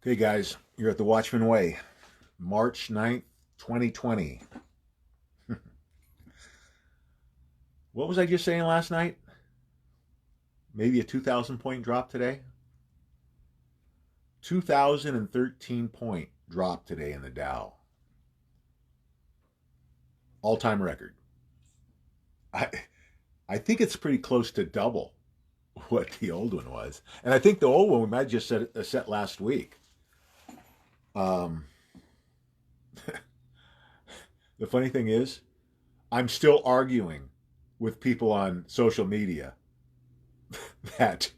Hey guys, you're at the Watchmen Way, March 9th, 2020. What was I just saying last night? Maybe a 2,000 point drop today? 2,013 point drop today in the Dow. All time record. I, I think it's pretty close to double what the old one was. And I think the old one we might have just set last week. Um, the funny thing is, I'm still arguing with people on social media that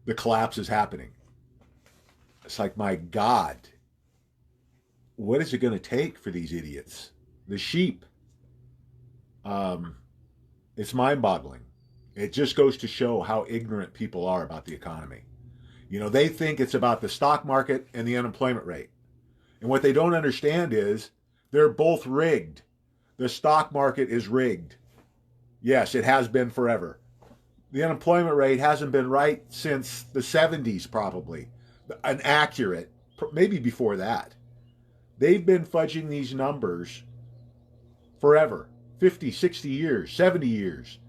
the collapse is happening. It's like, my God, what is it going to take for these idiots? The sheep. Um, it's mind-boggling. It just goes to show how ignorant people are about the economy. You know, they think it's about the stock market and the unemployment rate. And what they don't understand is they're both rigged. The stock market is rigged. Yes, it has been forever. The unemployment rate hasn't been right since the 70s, probably. Inaccurate, maybe before that. They've been fudging these numbers forever. 50, 60 years, 70 years.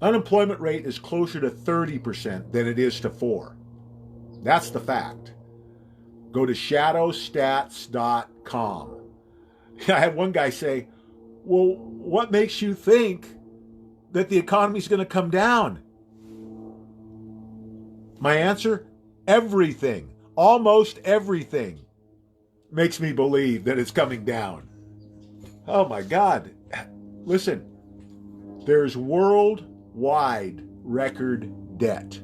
Unemployment rate is closer to 30% than it is to 4. That's the fact. Go to shadowstats.com. I had one guy say, well, what makes you think that the economy's going to come down? My answer, everything, almost everything makes me believe that it's coming down. Oh my God. Listen, there's worldwide record debt.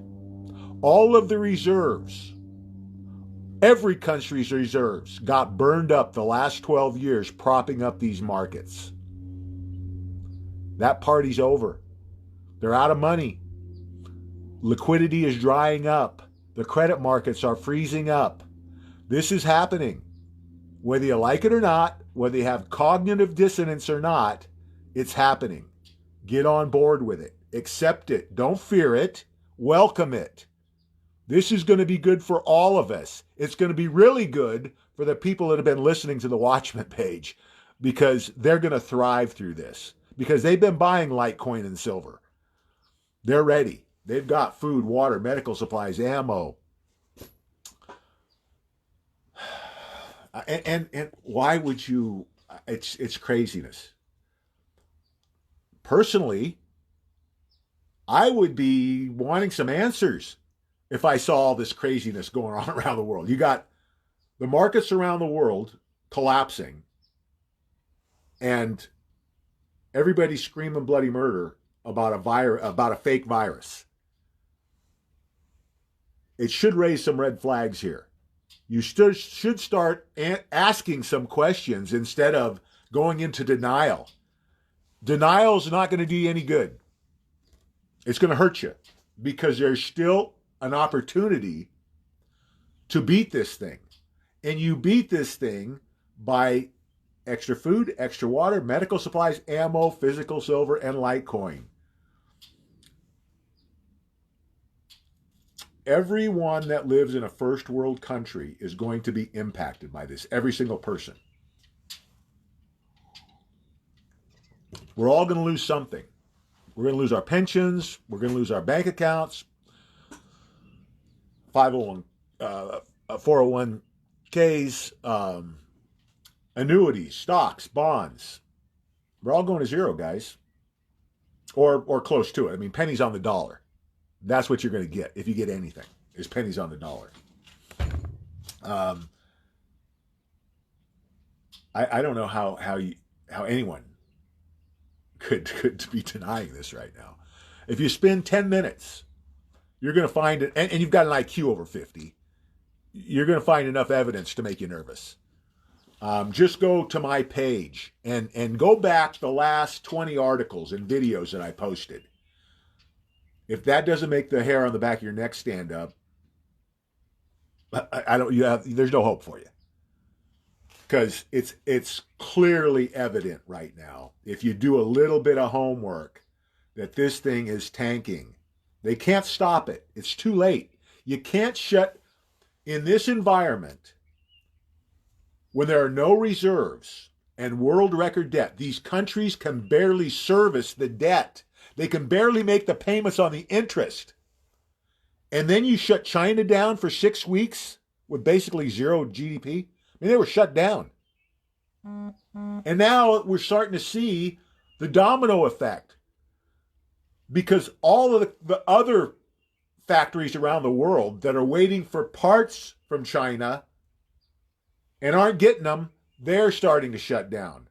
All of the reserves, every country's reserves got burned up the last 12 years propping up these markets. That party's over. They're out of money. Liquidity is drying up. The credit markets are freezing up. This is happening. Whether you like it or not, whether you have cognitive dissonance or not, it's happening. Get on board with it. Accept it. Don't fear it. Welcome it. This is going to be good for all of us. It's going to be really good for the people that have been listening to the Watchmen page, because they're going to thrive through this, because they've been buying Litecoin and silver. They're ready. They've got food, water, medical supplies, ammo. And why would you? It's craziness. Personally, I would be wanting some answers if I saw all this craziness going on around the world. You got the markets around the world collapsing, and everybody's screaming bloody murder about a fake virus. It should raise some red flags here. You should start asking some questions instead of going into denial. Denial is not going to do you any good. It's going to hurt you, because there's still an opportunity to beat this thing. And you beat this thing by extra food, extra water, medical supplies, ammo, physical silver, and Litecoin. Everyone that lives in a first world country is going to be impacted by this. Every single person. We're all going to lose something. We're going to lose our pensions. We're going to lose our bank accounts, 501, 401ks, annuities, stocks, bonds. We're all going to zero, guys, or close to it. I mean, pennies on the dollar. That's what you're going to get if you get anything, is pennies on the dollar. I don't know how anyone could be denying this right now. If you spend 10 minutes, you're going to find it, and you've got an IQ over 50, you're going to find enough evidence to make you nervous. Just go to my page and go back the last 20 articles and videos that I posted. If that doesn't make the hair on the back of your neck stand up, there's no hope for you. Because it's clearly evident right now, if you do a little bit of homework, that this thing is tanking. They can't stop it. It's too late. You can't shut In this environment, when there are no reserves and world record debt, these countries can barely service the debt. They can barely make the payments on the interest. And then you shut China down for 6 weeks with basically zero GDP. I mean, they were shut down. And now we're starting to see the domino effect, because all of the other factories around the world that are waiting for parts from China and aren't getting them, they're starting to shut down.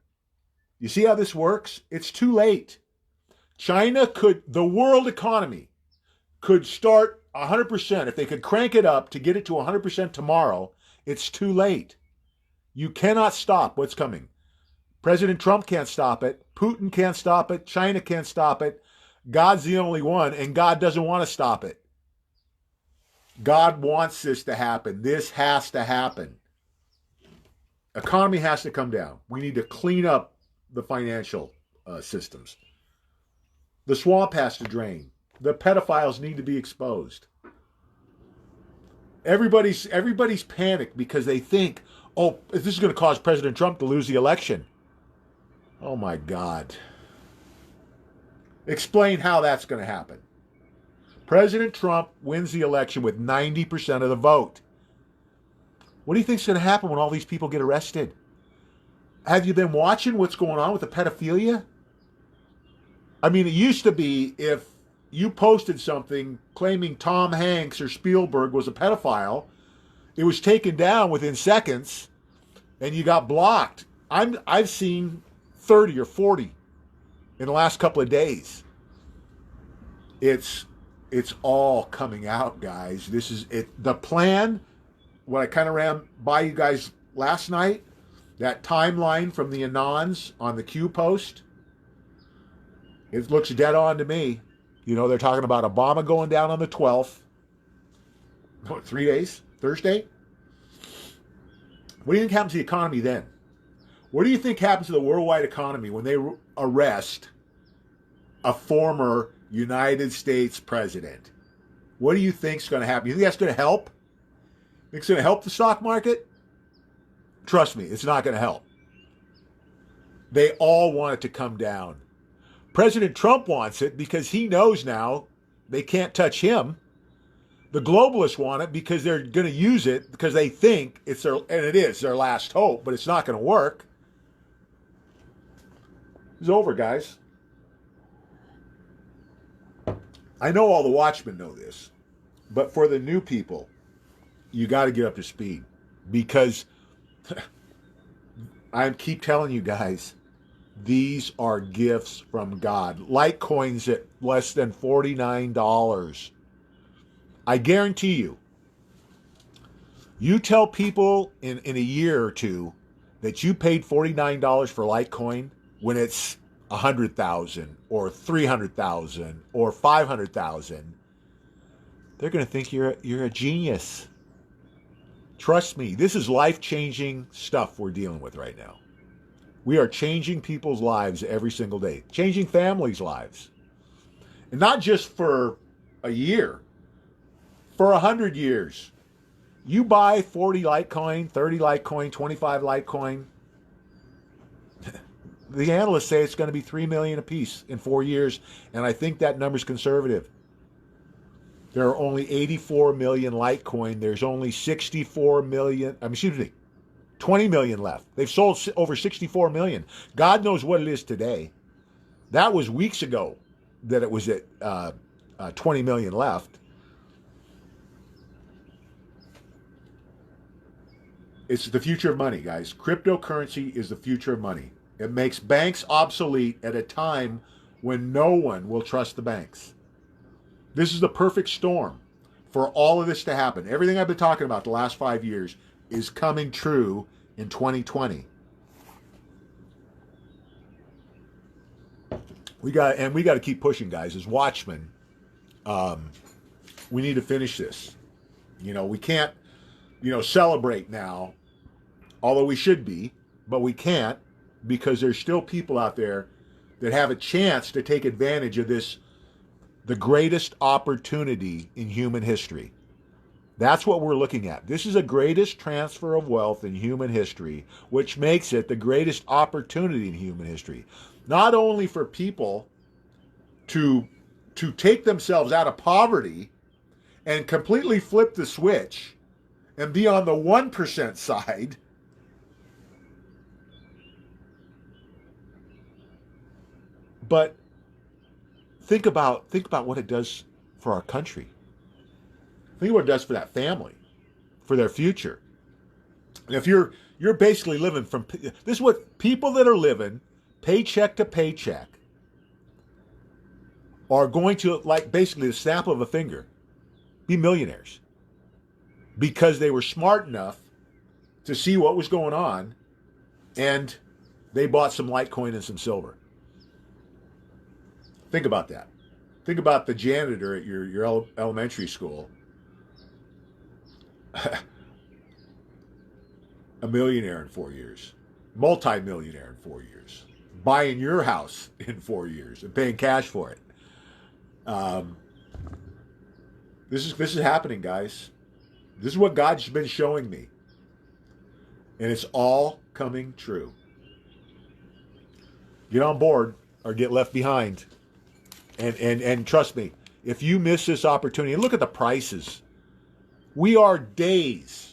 You see how this works? It's too late. The world economy could start 100%. If they could crank it up to get it to 100% tomorrow, it's too late. You cannot stop what's coming. President Trump can't stop it. Putin can't stop it. China can't stop it. God's the only one, and God doesn't want to stop it. God wants this to happen. This has to happen. Economy has to come down. We need to clean up the financial systems. The swamp has to drain. The pedophiles need to be exposed. Everybody's panicked because they think, oh, this is going to cause President Trump to lose the election. Oh my God. Explain how that's going to happen. President Trump wins the election with 90% of the vote. What do you think is going to happen when all these people get arrested? Have you been watching what's going on with the pedophilia? I mean, it used to be if you posted something claiming Tom Hanks or Spielberg was a pedophile, it was taken down within seconds and you got blocked. I've seen 30 or 40 in the last couple of days. It's all coming out, guys. This is it. The plan, what I kind of ran by you guys last night, that timeline from the Anons on the Q post, it looks dead on to me. You know, they're talking about Obama going down on the 12th. What, 3 days? Thursday? What do you think happens to the economy then? What do you think happens to the worldwide economy when they arrest a former United States president? What do you think is going to happen? You think that's going to help? Think it's going to help the stock market? Trust me, it's not going to help. They all want it to come down. President Trump wants it because he knows now they can't touch him. The globalists want it because they're going to use it because they think it's their, and it is their last hope, but it's not going to work. It's over, guys. I know all the Watchmen know this, but for the new people, you got to get up to speed, because I keep telling you guys, these are gifts from God. Litecoin's at less than $49. I guarantee you, you tell people in a year or two that you paid $49 for Litecoin when it's 100,000 or 300,000 or 500,000, they're going to think you're a genius. Trust me, this is life-changing stuff we're dealing with right now. We are changing people's lives every single day, changing families' lives. And not just for a year, for 100 years. You buy 40 Litecoin, 30 Litecoin, 25 Litecoin, the analysts say it's going to be $3 million a piece in 4 years, and I think that number's conservative. There are only 84 million Litecoin. There's only 20 million left. They've sold over 64 million. God knows what it is today. That was weeks ago that it was at 20 million left. It's the future of money, guys. Cryptocurrency is the future of money. It makes banks obsolete at a time when no one will trust the banks. This is the perfect storm for all of this to happen. Everything I've been talking about the last 5 years is coming true in 2020. We got to keep pushing, guys. As Watchmen, we need to finish this. You know, we can't, celebrate now, although we should be, but we can't, because there's still people out there that have a chance to take advantage of this, the greatest opportunity in human history. That's what we're looking at. This is the greatest transfer of wealth in human history, which makes it the greatest opportunity in human history. Not only for people to take themselves out of poverty and completely flip the switch and be on the 1% side, but think about what it does for our country. Think what it does for that family, for their future. And if you're basically living from this is what people that are living paycheck to paycheck are going to, like, basically the snap of a finger, be millionaires because they were smart enough to see what was going on and they bought some Litecoin and some silver. Think about that. Think about the janitor at your elementary school. A millionaire in 4 years, multi-millionaire in 4 years, buying your house in 4 years and paying cash for it. This is happening, guys. This is what God's been showing me, and it's all coming true. Get on board or get left behind. And trust me, if you miss this opportunity, and look at the prices. We are days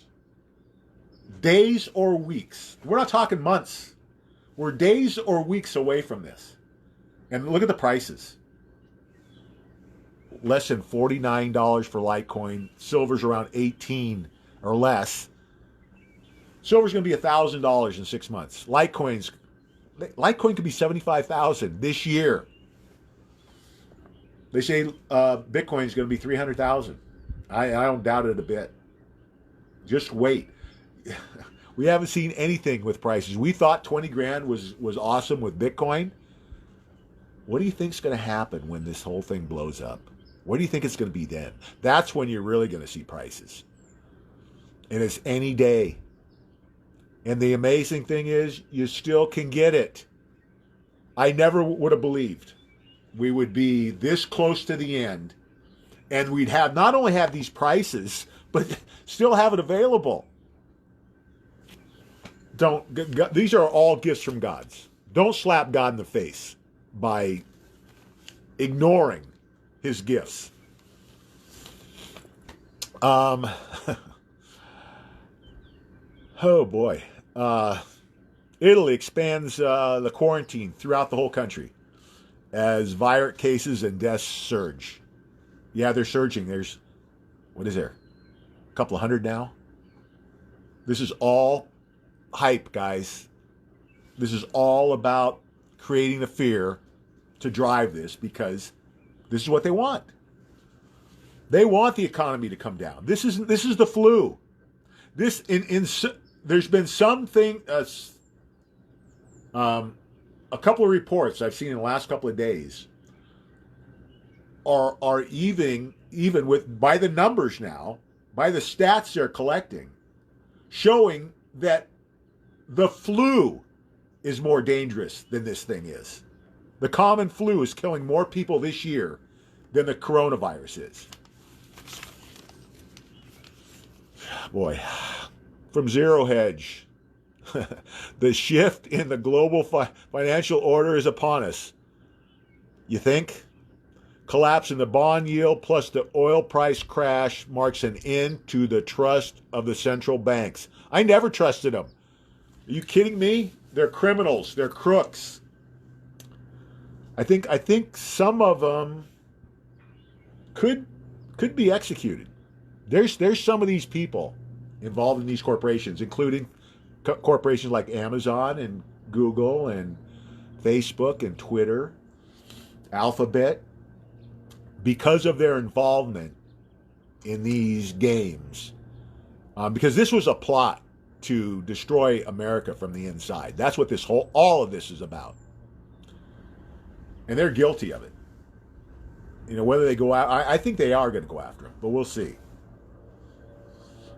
or weeks. We're not talking months. We're days or weeks away from this. And look at the prices. Less than $49 for Litecoin. Silver's around $18 or less. Silver's going to be $1,000 in 6 months. Litecoin could be $75,000 this year. They say Bitcoin is going to be $300,000. I don't doubt it a bit. Just wait. We haven't seen anything with prices. We thought 20 grand was awesome with Bitcoin. What do you think is going to happen when this whole thing blows up? What do you think it's going to be then? That's when you're really going to see prices. And it's any day. And the amazing thing is, you still can get it. I never would have believed we would be this close to the end. And we'd have not only have these prices, but still have it available. These are all gifts from God. Don't slap God in the face by ignoring his gifts. Oh boy. Italy expands the quarantine throughout the whole country as virus cases and deaths surge. Yeah, they're surging. There's, what is there? A couple of hundred now? This is all hype, guys. This is all about creating the fear to drive this, because this is what they want. They want the economy to come down. This is the flu. There's been something, a couple of reports I've seen in the last couple of days are even with, by the numbers now, by the stats they're collecting, showing that the flu is more dangerous than this thing is. The common flu is killing more people this year than the coronavirus is. Boy, from Zero Hedge, the shift in the global financial order is upon us. You think? Collapse in the bond yield plus the oil price crash marks an end to the trust of the central banks. I never trusted them. Are you kidding me? They're criminals. They're crooks. I think some of them could be executed. There's some of these people involved in these corporations, including corporations like Amazon and Google and Facebook and Twitter, Alphabet, because of their involvement in these games. Because this was a plot to destroy America from the inside. That's what all of this is about. And they're guilty of it. You know, whether they go out, I think they are going to go after them, but we'll see.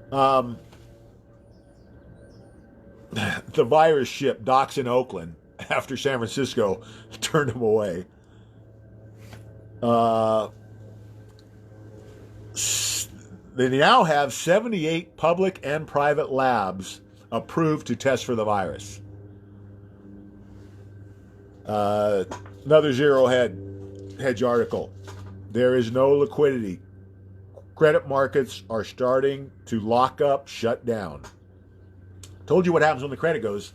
The virus ship docks in Oakland after San Francisco turned them away. They now have 78 public and private labs approved to test for the virus. Another Zero Hedge article. There is no liquidity. Credit markets are starting to lock up, shut down. Told you what happens when the credit goes.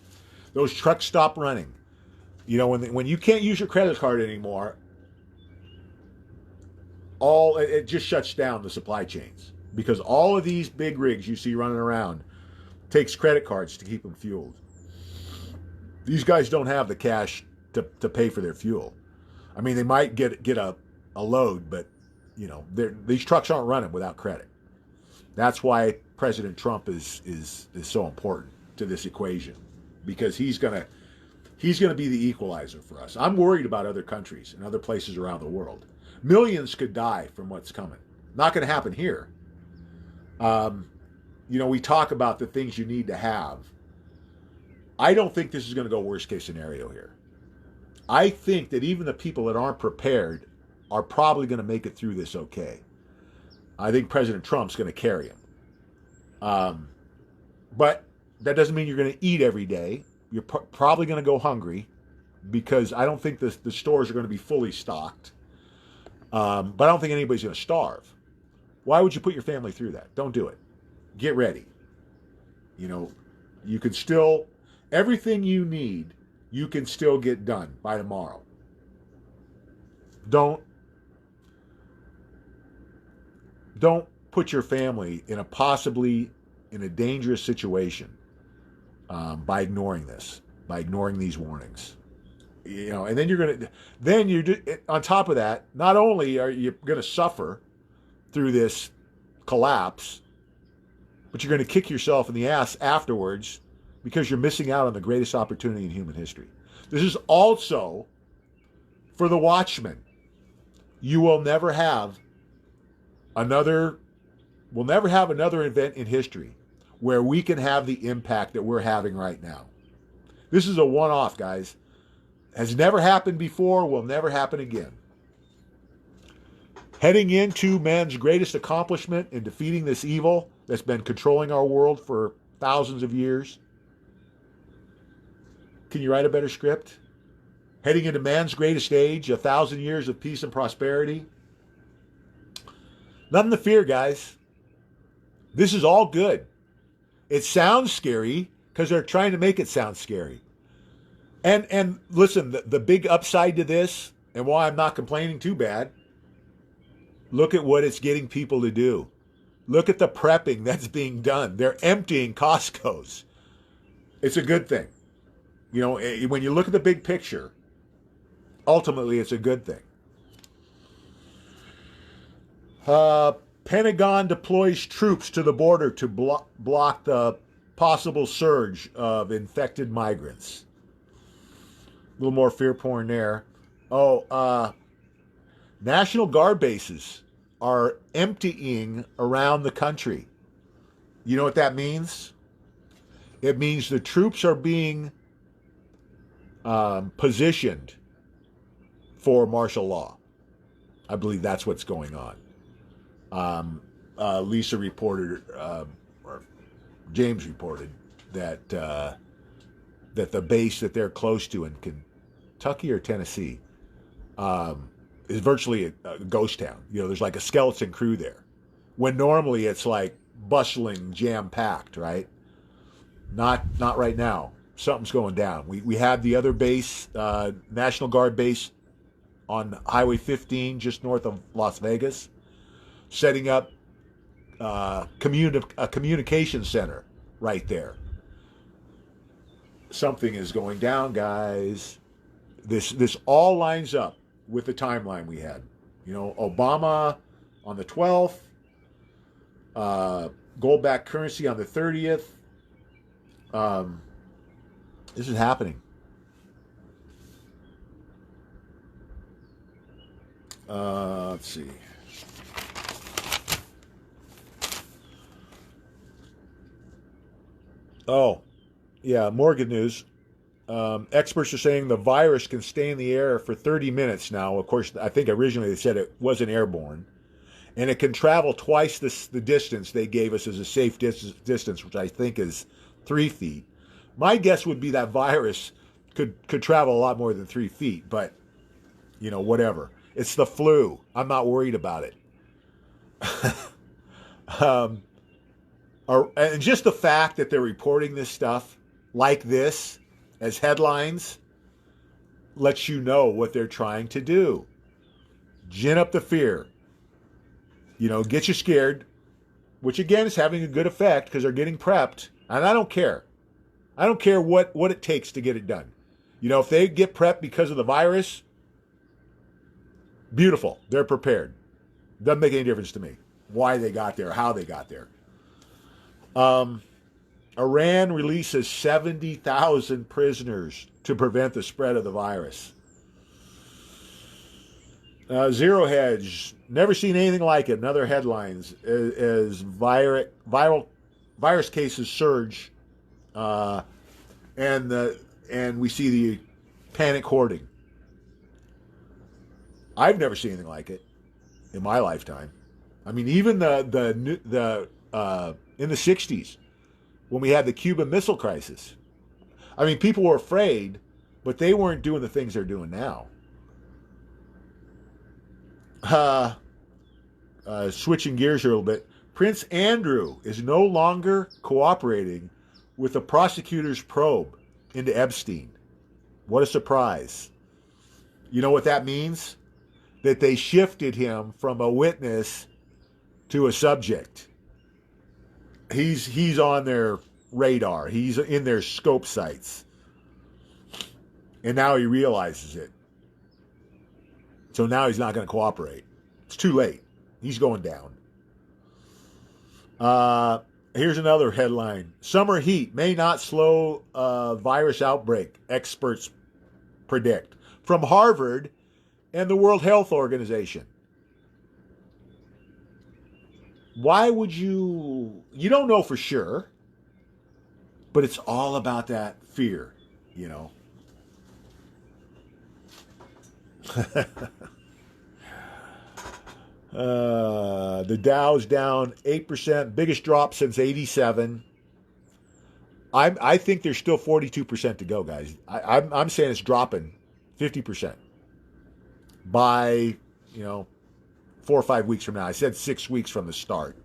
Those trucks stop running. You know, when you can't use your credit card anymore, it just shuts down the supply chains, because all of these big rigs you see running around takes credit cards to keep them fueled. These guys don't have the cash to pay for their fuel. I mean, they might get a load, but you know, these trucks aren't running without credit. That's why President Trump is so important to this equation, because he's gonna be the equalizer for us. I'm worried about other countries and other places around the world. Millions could die from what's coming. Not going to happen here. You know, we talk about the things you need to have. I don't think this is going to go worst case scenario here. I think that even the people that aren't prepared are probably going to make it through this okay. I think President Trump's going to carry him. But that doesn't mean you're going to eat every day. You're probably going to go hungry, because I don't think the stores are going to be fully stocked. But I don't think anybody's going to starve. Why would you put your family through that? Don't do it. Get ready. You know, you can still, everything you need, you can still get done by tomorrow. Don't put your family in a dangerous situation by ignoring this, by ignoring these warnings. You know, and then you're on top of that, not only are you going to suffer through this collapse, but you're going to kick yourself in the ass afterwards, because you're missing out on the greatest opportunity in human history. This is also for the Watchmen. You will never have another event in history where we can have the impact that we're having right now. This is a one-off, guys. Has never happened before, will never happen again. Heading into man's greatest accomplishment in defeating this evil that's been controlling our world for thousands of years. Can you write a better script? Heading into man's greatest age, 1,000 years of peace and prosperity. Nothing to fear, guys. This is all good. It sounds scary because they're trying to make it sound scary. And listen, the big upside to this, and why I'm not complaining too bad, look at what it's getting people to do. Look at the prepping that's being done. They're emptying Costco's. It's a good thing. You know, when you look at the big picture, ultimately it's a good thing. Pentagon deploys troops to the border to block the possible surge of infected migrants. A little more fear porn there. National Guard bases are emptying around the country. You know what that means? It means the troops are being positioned for martial law. I believe that's what's going on. Lisa reported, or James reported, that the base that they're close to in Kentucky or Tennessee is virtually a ghost town. You know, there's like a skeleton crew there, when normally it's like bustling, jam-packed, right? Not right now. Something's going down. We have the other base, National Guard base on Highway 15, just north of Las Vegas, setting up a communication center right there. Something is going down, guys. This all lines up with the timeline we had. You know, Obama on the 12th, gold-backed currency on the 30th. This is happening. Let's see. Oh, yeah, more good news. Experts are saying the virus can stay in the air for 30 minutes now. Of course, I think originally they said it wasn't airborne. and it can travel twice the distance they gave us as a safe distance, which I think is 3 feet. My guess would be that virus could travel a lot more than 3 feet, but whatever. It's the flu. I'm not worried about it. um, and just the fact that they're reporting this stuff like this as headlines lets you know what they're trying to do. Gin up the fear. Get you scared, which again is having a good effect because they're getting prepped. And I don't care. I don't care what it takes to get it done. If they get prepped because of the virus, beautiful. They're prepared. Doesn't make any difference to me why they got there, how they got there. Iran releases 70,000 prisoners to prevent the spread of the virus. Zero Hedge, never seen anything like it. Another headlines as virus cases surge, and we see the panic hoarding. I've never seen anything like it in my lifetime. I mean, even the in the '60s when we had the Cuban Missile Crisis. I mean, people were afraid, but they weren't doing the things they're doing now. Switching gears here a little bit, Prince Andrew is no longer cooperating with the prosecutor's probe into Epstein. What a surprise. You know what that means? That they shifted him from a witness to a subject. He's on their radar. He's in their scope sights. And now he realizes it. So now he's not going to cooperate. It's too late. He's going down. Here's another headline. Summer heat may not slow virus outbreak, experts predict. From Harvard and the World Health Organization. Why would you don't know for sure, but it's all about that fear, The Dow's down 8%, biggest drop since '87. I think there's still 42% to go, guys. I'm saying it's dropping 50% by 4 or 5 weeks from now. I said 6 weeks from the start.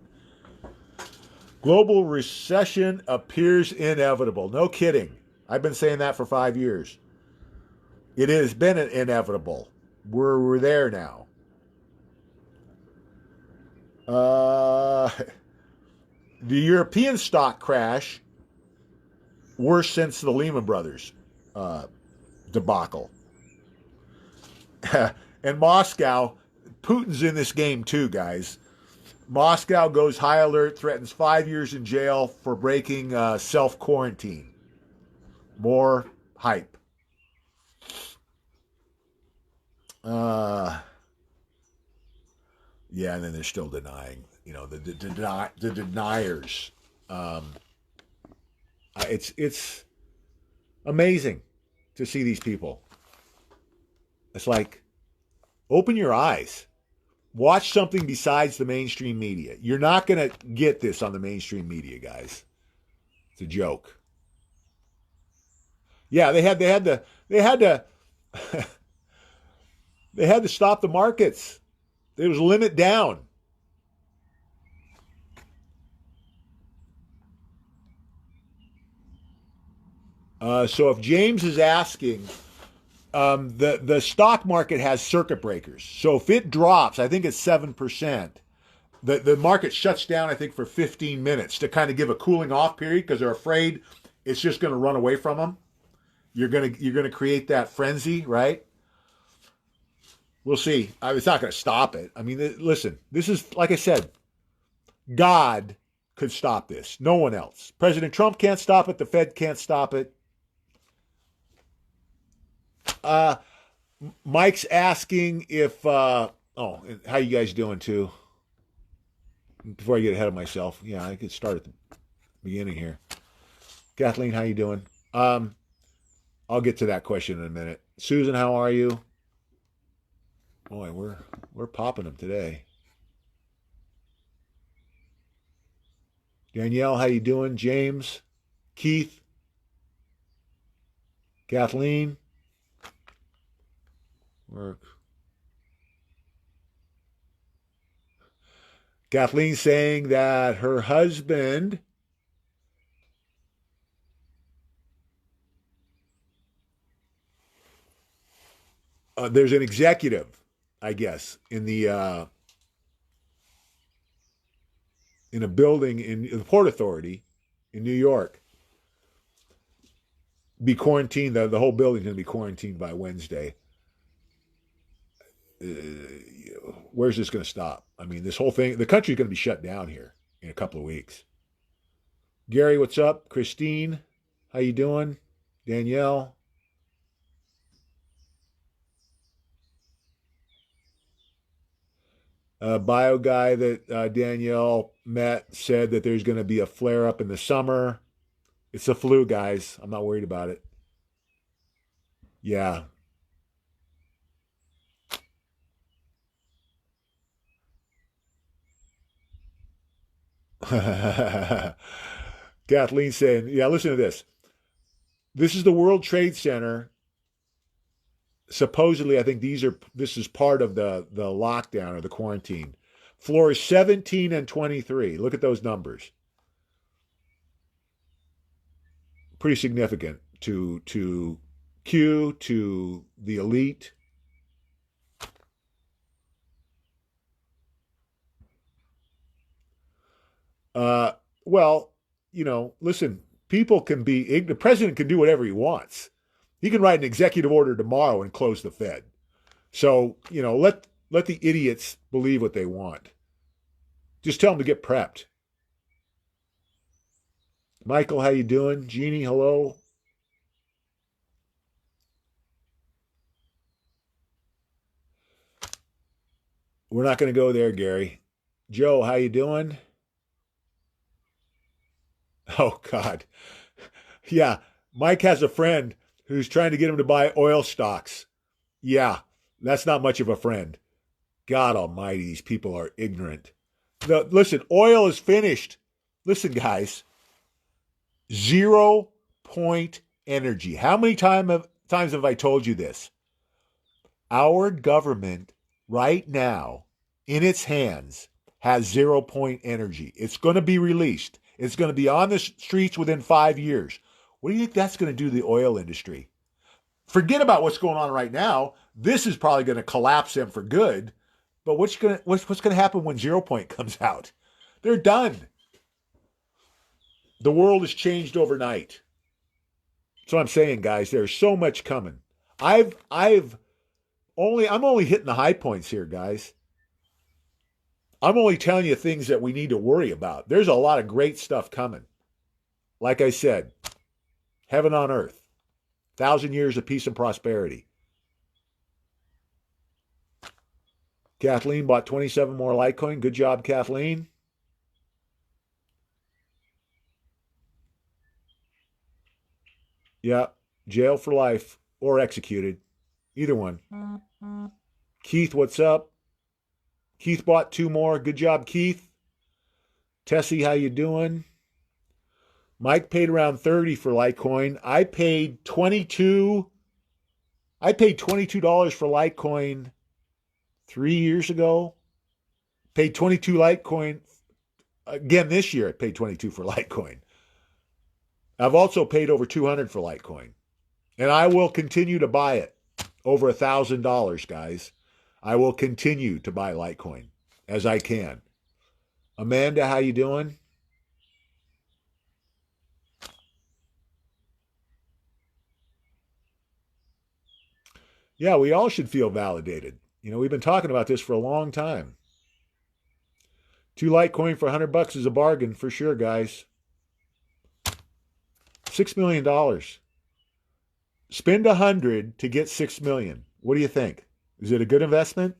Global recession appears inevitable. No kidding. I've been saying that for 5 years. It has been inevitable. We're there now. The European stock crash, worse since the Lehman Brothers debacle. And Moscow, Putin's in this game too, guys. Moscow goes high alert, threatens 5 years in jail for breaking self-quarantine. More hype. Yeah, and then they're still denying. The deniers. It's amazing to see these people. It's like, open your eyes. Watch something besides the mainstream media. You're not going to get this on the mainstream media, guys. It's a joke. Yeah, they had to they had to stop the markets. There was a limit down. So if James is asking, the stock market has circuit breakers. So if it drops, I think it's 7%. The market shuts down, I think, for 15 minutes to kind of give a cooling off period because they're afraid it's just going to run away from them. You're gonna create that frenzy, right? We'll see. It's not going to stop it. I mean, listen, this is, like I said, God could stop this. No one else. President Trump can't stop it. The Fed can't stop it. Mike's asking if, how you guys doing too? Before I get ahead of myself. Yeah, I could start at the beginning here. Kathleen, how you doing? I'll get to that question in a minute. Susan, how are you? Boy, we're popping them today. Danielle, how you doing? James, Keith, Kathleen. Work. Kathleen saying that her husband there's an executive, I guess, in a building in the Port Authority in New York. Be quarantined. The whole building's going to be quarantined by Wednesday. Uh, where's this going to stop? I mean, this whole thing, the country's going to be shut down here in a couple of weeks. Gary, what's up? Christine, how you doing? Danielle. Bio guy that Danielle met said that there's going to be a flare up in the summer. It's the flu, guys. I'm not worried about it. Yeah. Kathleen saying, yeah, listen to this. This is the World Trade Center. Supposedly, I think this is part of the lockdown or the quarantine. Floors 17 and 23. Look at those numbers. Pretty significant to Q, to the elite. Well, listen, people can be, the president can do whatever he wants. He can write an executive order tomorrow and close the Fed. So, let the idiots believe what they want. Just tell them to get prepped. Michael, how you doing? Jeannie, hello. We're not going to go there, Gary. Joe, how you doing? Oh, God. Yeah, Mike has a friend who's trying to get him to buy oil stocks. Yeah, that's not much of a friend. God almighty, these people are ignorant. Listen, oil is finished. Listen, guys, 0 point energy. How many times have I told you this? Our government right now, in its hands, has 0 point energy. It's going to be released. It's going to be on the streets within 5 years. What do you think that's going to do to the oil industry? Forget about what's going on right now. This is probably going to collapse them for good. But what's going to happen when 0 point comes out? They're done. The world has changed overnight. That's what I'm saying, guys. There's so much coming. I'm only hitting the high points here, guys. I'm only telling you things that we need to worry about. There's a lot of great stuff coming. Like I said, heaven on earth, 1,000 years of peace and prosperity. Kathleen bought 27 more Litecoin. Good job, Kathleen. Yeah, jail for life or executed. Either one. Keith, what's up? Keith bought 2 more. Good job, Keith. Tessie, how you doing? Mike paid around 30 for Litecoin. I paid $22 for Litecoin 3 years ago. Paid 22 Litecoin. Again, this year I paid 22 for Litecoin. I've also paid over 200 for Litecoin. And I will continue to buy it. Over $1,000, guys. I will continue to buy Litecoin as I can. Amanda, how you doing? Yeah, we all should feel validated. We've been talking about this for a long time. 2 Litecoin for $100 is a bargain for sure, guys. $6 million. Spend 100 to get 6 million. What do you think? Is it a good investment?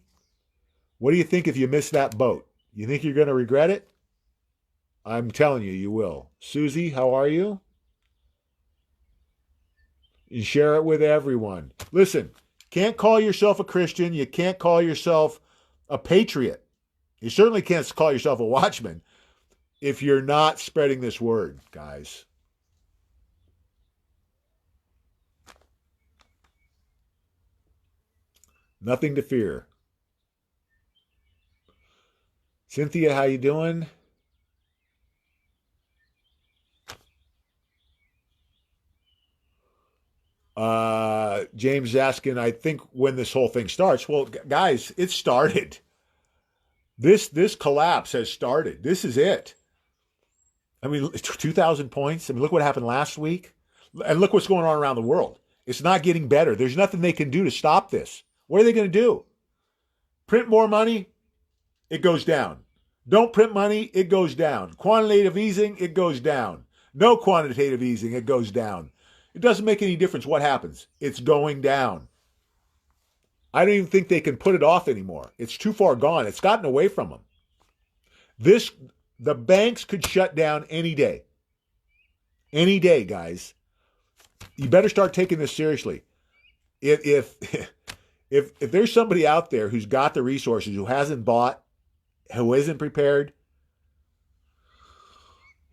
What do you think if you miss that boat? You think you're going to regret it? I'm telling you, you will. Susie, how are you? You share it with everyone. Listen, can't call yourself a Christian. You can't call yourself a patriot. You certainly can't call yourself a watchman. if you're not spreading this word, guys. Nothing to fear. Cynthia, how you doing? James is asking, I think when this whole thing starts. Well, guys, it started. This collapse has started. This is it. I mean, 2,000 points. I mean, look what happened last week. And look what's going on around the world. It's not getting better. There's nothing they can do to stop this. What are they going to do? Print more money? It goes down. Don't print money? It goes down. Quantitative easing? It goes down. No quantitative easing? It goes down. It doesn't make any difference what happens. It's going down. I don't even think they can put it off anymore. It's too far gone. It's gotten away from them. The banks could shut down any day. Any day, guys. You better start taking this seriously. If there's somebody out there who's got the resources, who hasn't bought, who isn't prepared,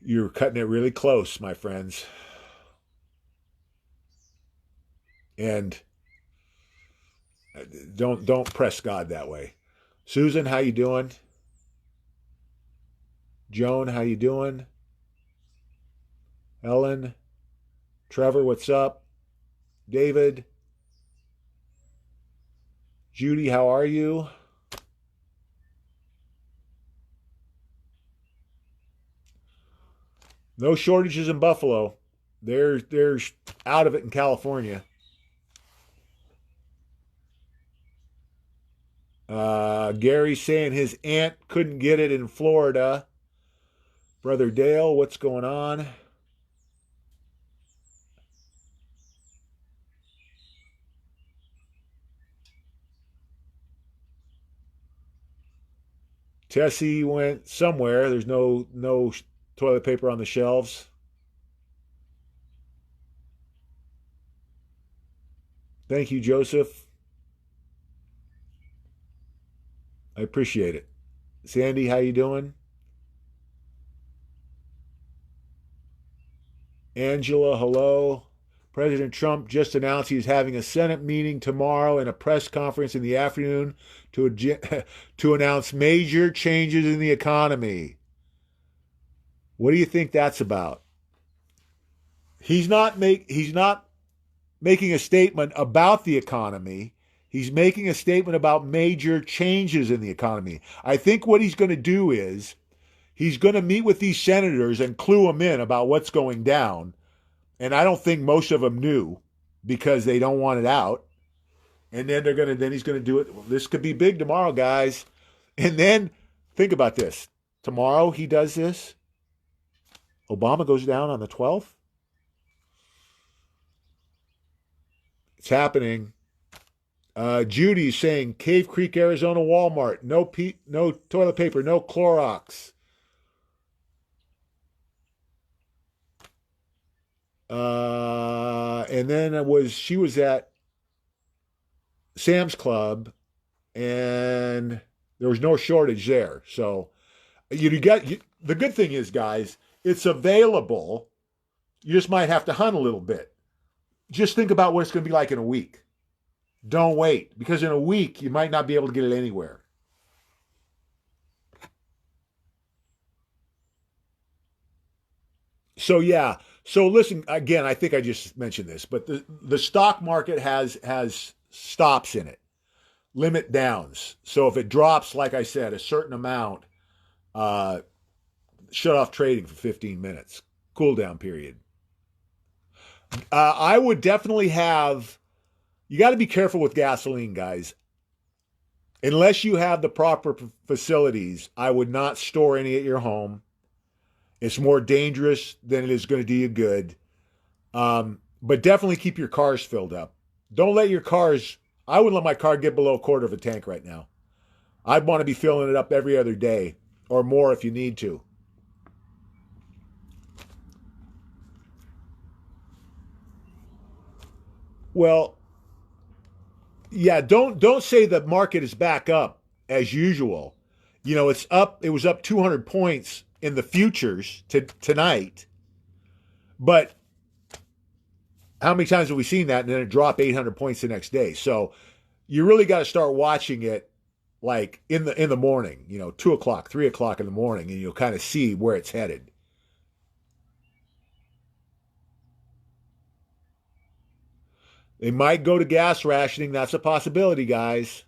you're cutting it really close, my friends. And don't press God that way. Susan, how you doing? Joan, how you doing? Ellen, Trevor, what's up? David, Judy, how are you? No shortages in Buffalo. They're out of it in California. Gary's saying his aunt couldn't get it in Florida. Brother Dale, what's going on? Tessie went somewhere. There's no toilet paper on the shelves. Thank you, Joseph. I appreciate it. Sandy, how you doing? Angela, hello. President Trump just announced he's having a Senate meeting tomorrow and a press conference in the afternoon to to announce major changes in the economy. What do you think that's about? He's not making a statement about the economy. He's making a statement about major changes in the economy. I think what he's going to do is he's going to meet with these senators and clue them in about what's going down. And I don't think most of them knew because they don't want it out. And then he's going to do it. Well, this could be big tomorrow, guys. And then think about this. Tomorrow he does this. Obama goes down on the 12th. It's happening. Judy's saying Cave Creek, Arizona Walmart. No toilet paper, no Clorox. And then she was at Sam's Club, and there was no shortage there. So the good thing is, guys, it's available. You just might have to hunt a little bit. Just think about what it's going to be like in a week. Don't wait, because in a week you might not be able to get it anywhere. So yeah. So listen, again, I think I just mentioned this, but the stock market has stops in it, limit downs. So if it drops, like I said, a certain amount, uh, shut off trading for 15 minutes, cool down period. I would definitely have. You got to be careful with gasoline, guys. Unless you have the proper facilities, I would not store any at your home. It's more dangerous than it is going to do you good. But definitely keep your cars filled up. Don't let your cars. I wouldn't let my car get below a quarter of a tank right now. I'd want to be filling it up every other day or more if you need to. Well, yeah, don't say the market is back up as usual. You know, it's up. It was up 200 points in the futures tonight, but how many times have we seen that and then it drop 800 points the next day? So you really got to start watching it like in the morning, 2 o'clock, 3 o'clock in the morning, and you'll kind of see where it's headed. They might go to gas rationing. That's a possibility, guys.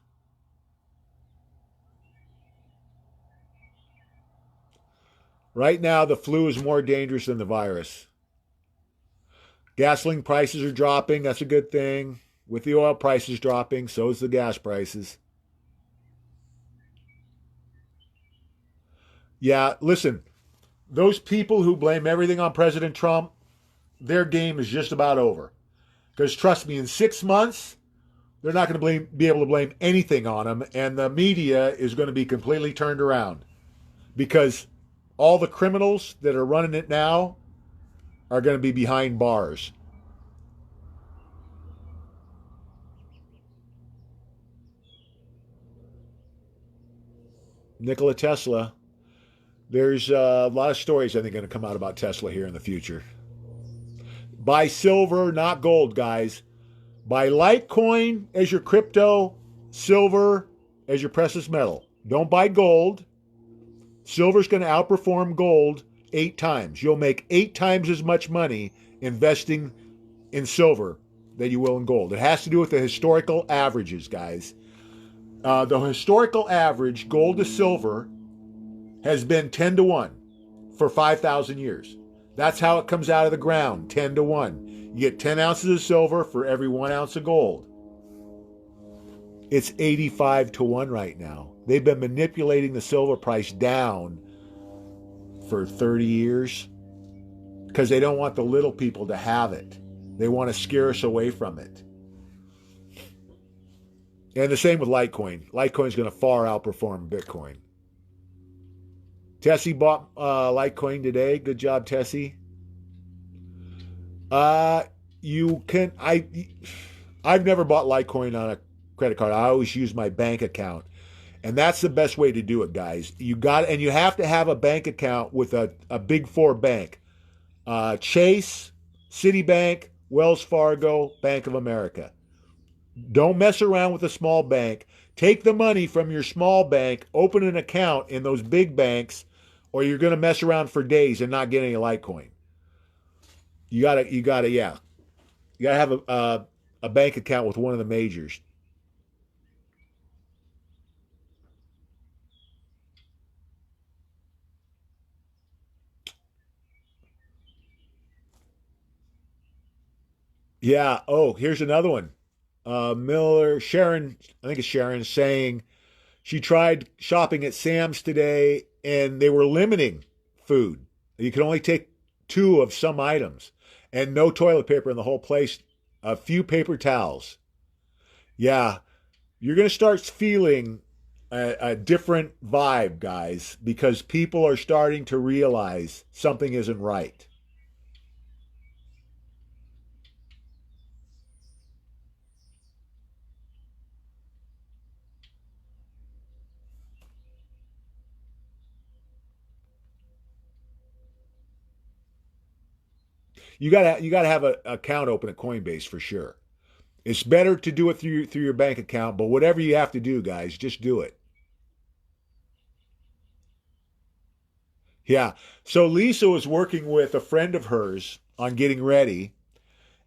Right now, the flu is more dangerous than the virus. Gasoline prices are dropping. That's a good thing. With the oil prices dropping, so is the gas prices. Yeah, listen, those people who blame everything on President Trump, their game is just about over. Because trust me, in 6 months, they're not going to be able to blame anything on him, and the media is going to be completely turned around. Because all the criminals that are running it now are going to be behind bars. Nikola Tesla. There's a lot of stories I think going to come out about Tesla here in the future. Buy silver, not gold, guys. Buy Litecoin as your crypto, silver as your precious metal. Don't buy gold. Silver's going to outperform gold 8 times. You'll make 8 times as much money investing in silver than you will in gold. It has to do with the historical averages, guys. The historical average, gold to silver, has been 10 to 1 for 5,000 years. That's how it comes out of the ground, 10 to 1. You get 10 ounces of silver for every 1 ounce of gold. It's 85 to 1 right now. They've been manipulating the silver price down for 30 years because they don't want the little people to have it. They want to scare us away from it. And the same with Litecoin. Litecoin's going to far outperform Bitcoin. Tessie bought Litecoin today. Good job, Tessie. You can I've never bought Litecoin on a credit card. I always use my bank account. And that's the best way to do it, guys. You have to have a bank account with a big four bank. Chase, Citibank, Wells Fargo, Bank of America. Don't mess around with a small bank. Take the money from your small bank, open an account in those big banks, or you're going to mess around for days and not get any Litecoin. You gotta have a bank account with one of the majors. Yeah. Oh, here's another one. Sharon, I think it's Sharon, saying she tried shopping at Sam's today and they were limiting food. You can only take 2 of some items and no toilet paper in the whole place, a few paper towels. Yeah, you're going to start feeling a different vibe, guys, because people are starting to realize something isn't right. You gotta have an account open at Coinbase for sure. It's better to do it through your bank account, but whatever you have to do, guys, just do it. Yeah. So Lisa was working with a friend of hers on getting ready,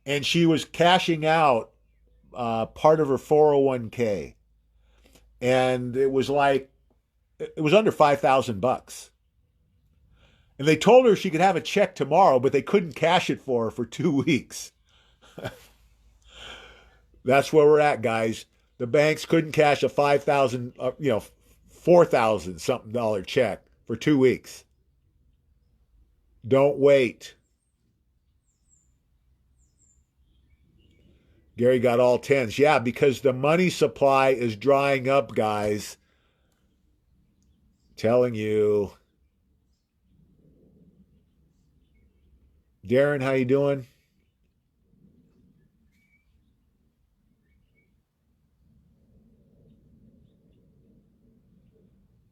and she was cashing out part of her 401k, and it was under $5,000. And they told her she could have a check tomorrow, but they couldn't cash it for her for 2 weeks. That's where we're at, guys. The banks couldn't cash a 5,000, 4,000 something dollar check for 2 weeks. Don't wait. Gary got all tens. Yeah, because the money supply is drying up, guys. Telling you. Darren, how you doing?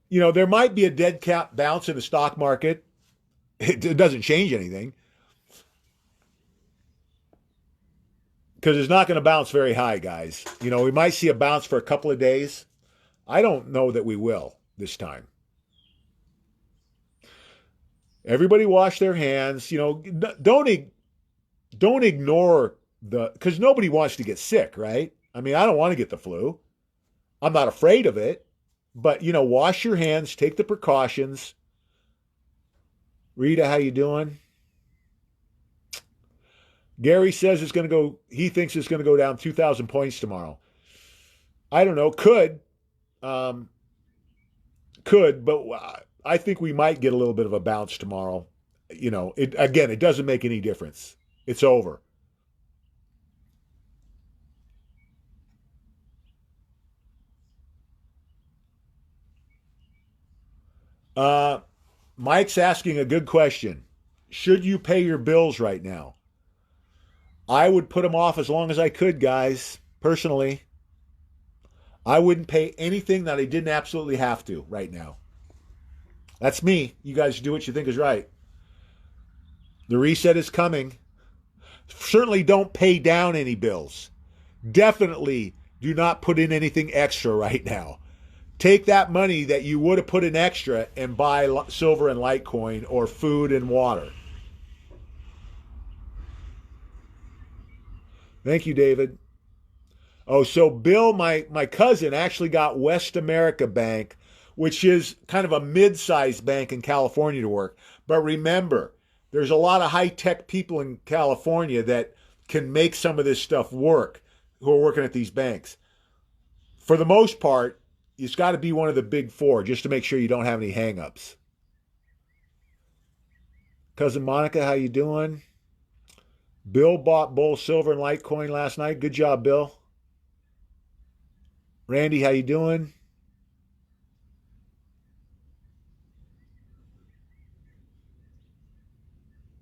There might be a dead cat bounce in the stock market. It doesn't change anything because it's not going to bounce very high, guys. You know, we might see a bounce for a couple of days. I don't know that we will this time. Everybody wash their hands. You know, don't ignore because nobody wants to get sick, right? I mean, I don't want to get the flu. I'm not afraid of it, but you know, wash your hands, take the precautions. Rita, how you doing? Gary says it's going to go. He thinks it's going to go down 2,000 points tomorrow. I don't know. Um, but I think we might get a little bit of a bounce tomorrow. You know, it doesn't make any difference. It's over. Uh, Mike's asking a good question. Should you pay your bills right now? I would put them off as long as I could, guys. Personally, I wouldn't pay anything that I didn't absolutely have to right now. That's me. You guys do what you think is right. The reset is coming. Certainly don't pay down any bills. Definitely do not put in anything extra right now. Take that money that you would have put in extra and buy silver and Litecoin or food and water. Thank you, David. Oh, so Bill, my cousin, actually got West America Bank, which is kind of a mid-sized bank in California to work. But remember, there's a lot of high-tech people in California that can make some of this stuff work who are working at these banks. For the most part, it's got to be one of the big four just to make sure you don't have any hang-ups. Cousin Monica, how you doing? Bill bought both silver and Litecoin last night. Good job, Bill. Randy, how you doing?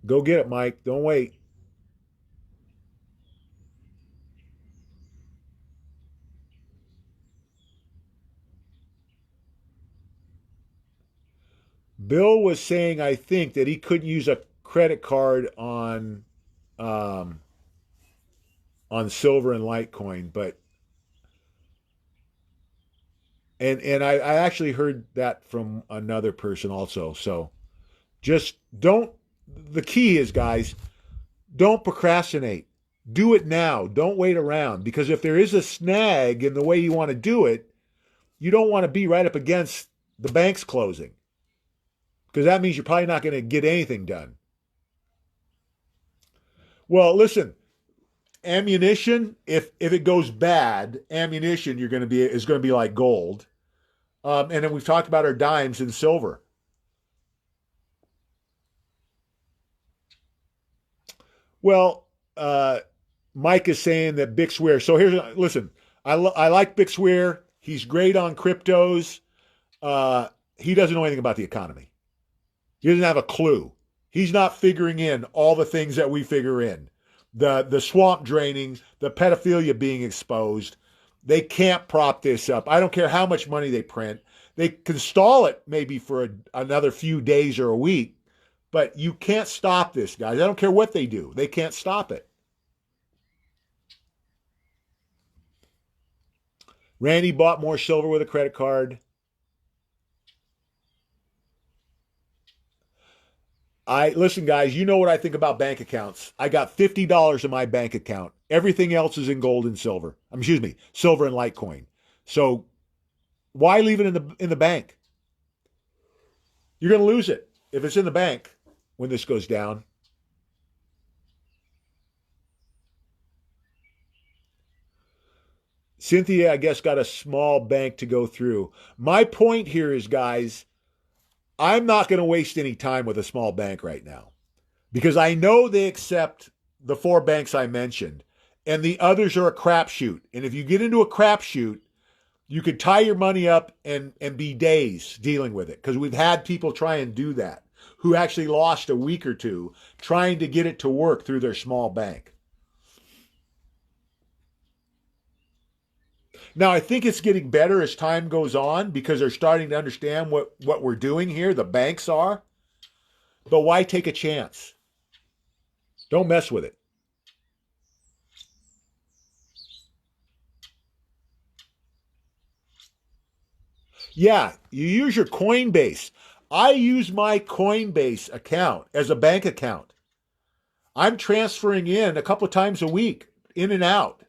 Go get it, Mike. Don't wait. Bill was saying, I think, that he couldn't use a credit card um, on silver and Litecoin, but and I actually heard that from another person also. So just don't. The key is, guys, don't procrastinate. Do it now. Don't wait around because if there is a snag in the way you want to do it, you don't want to be right up against the bank's closing because that means you're probably not going to get anything done. Well, listen, ammunition, if it goes bad, ammunition you're going to be is going to be like gold. And then we've talked about our dimes and silver. Well, Mike is saying that Bixwear. So here's listen. I like Bixwear. He's great on cryptos. He doesn't know anything about the economy. He doesn't have a clue. He's not figuring in all the things that we figure in. The swamp draining, the pedophilia being exposed. They can't prop this up. I don't care how much money they print. They can stall it maybe for another few days or a week, but you can't stop this, guys. I don't care what they do. They can't stop it. Randy bought more silver with a credit card. I listen, guys. You know what I think about bank accounts. I got $50 in my bank account. Everything else is in gold and silver. Excuse me, silver and Litecoin. So why leave it in the bank? You're going to lose it if it's in the bank when this goes down. Cynthia, I guess, got a small bank to go through. My point here is, guys, I'm not going to waste any time with a small bank right now because I know they accept the four banks I mentioned, and the others are a crapshoot. And if you get into a crapshoot, you could tie your money up and be days dealing with it because we've had people try and do that who actually lost a week or two trying to get it to work through their small bank. Now, I think it's getting better as time goes on because they're starting to understand what we're doing here, the banks are. But why take a chance? Don't mess with it. Yeah, you use your Coinbase. I use my Coinbase account as a bank account. I'm transferring in a couple of times a week, in and out.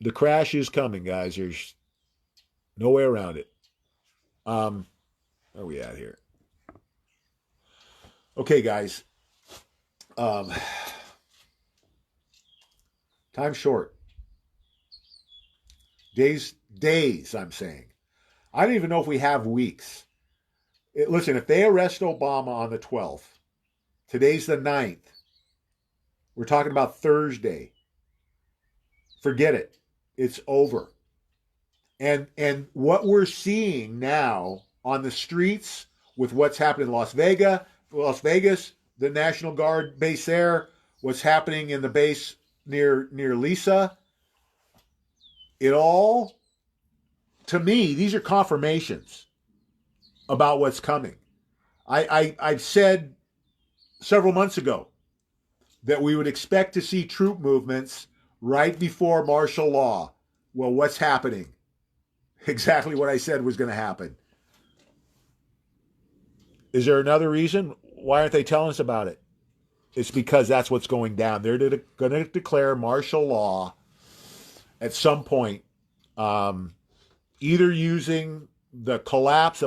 The crash is coming, guys. There's no way around it. Where are we at here? Okay, guys. Um, Time's short. Days, I'm saying. I don't even know if we have weeks. Listen, if they arrest Obama on the 12th, today's the 9th. We're talking about Thursday. Forget it. It's over. And what we're seeing now on the streets with what's happening in Las Vegas, the National Guard base there, what's happening in the base near Lisa, it all, to me, these are confirmations about what's coming. I've said several months ago that we would expect to see troop movements right before martial law. Well, what's happening? Exactly what I said was going to happen. Is there another reason? Why aren't they telling us about it? It's because that's what's going down. They're going to declare martial law at some point, either using the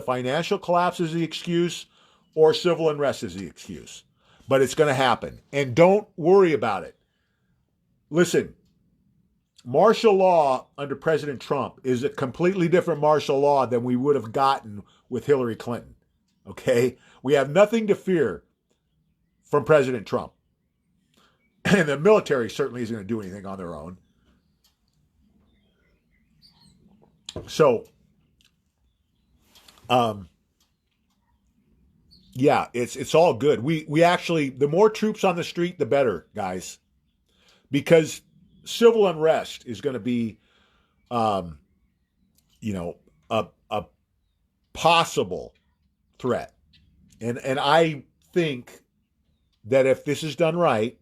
financial collapse as the excuse, or civil unrest as the excuse. But it's going to happen. And don't worry about it. Listen, martial law under President Trump is a completely different martial law than we would have gotten with Hillary Clinton. Okay? We have nothing to fear from President Trump. And the military certainly isn't going to do anything on their own. So, yeah, it's all good. We actually, the more troops on the street, the better, guys, because civil unrest is going to be, a possible threat, and I think that if this is done right,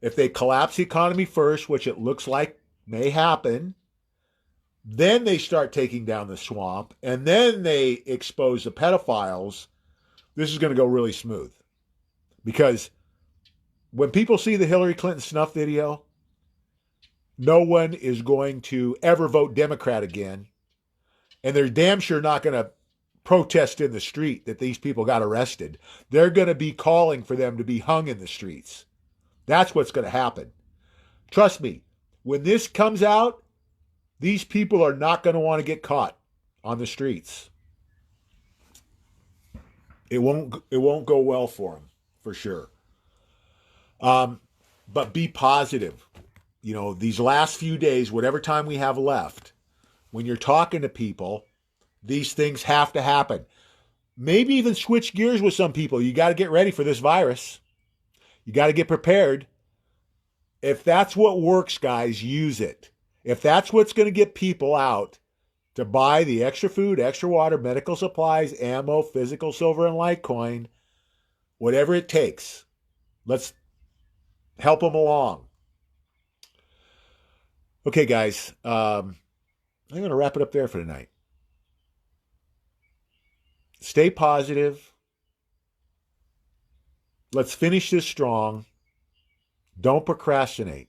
if they collapse the economy first, which it looks like may happen, then they start taking down the swamp, and then they expose the pedophiles. This is going to go really smooth. Because when people see the Hillary Clinton snuff video, no one is going to ever vote Democrat again. And they're damn sure not going to protest in the street that these people got arrested. They're going to be calling for them to be hung in the streets. That's what's going to happen. Trust me, when this comes out, these people are not going to want to get caught on the streets. It won't go well for them, for sure. But be positive. These last few days, whatever time we have left, when you're talking to people, these things have to happen. Maybe even switch gears with some people. You got to get ready for this virus. You got to get prepared. If that's what works, guys, use it. If that's what's going to get people out to buy the extra food, extra water, medical supplies, ammo, physical silver and Litecoin, whatever it takes, let's help them along. Okay, guys, I'm going to wrap it up there for tonight. Stay positive. Let's finish this strong. Don't procrastinate.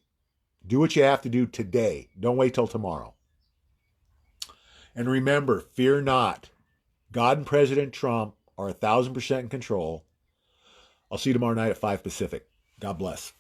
Do what you have to do today. Don't wait till tomorrow. And remember, fear not. God and President Trump are 1,000% in control. I'll see you tomorrow night at 5 Pacific. God bless.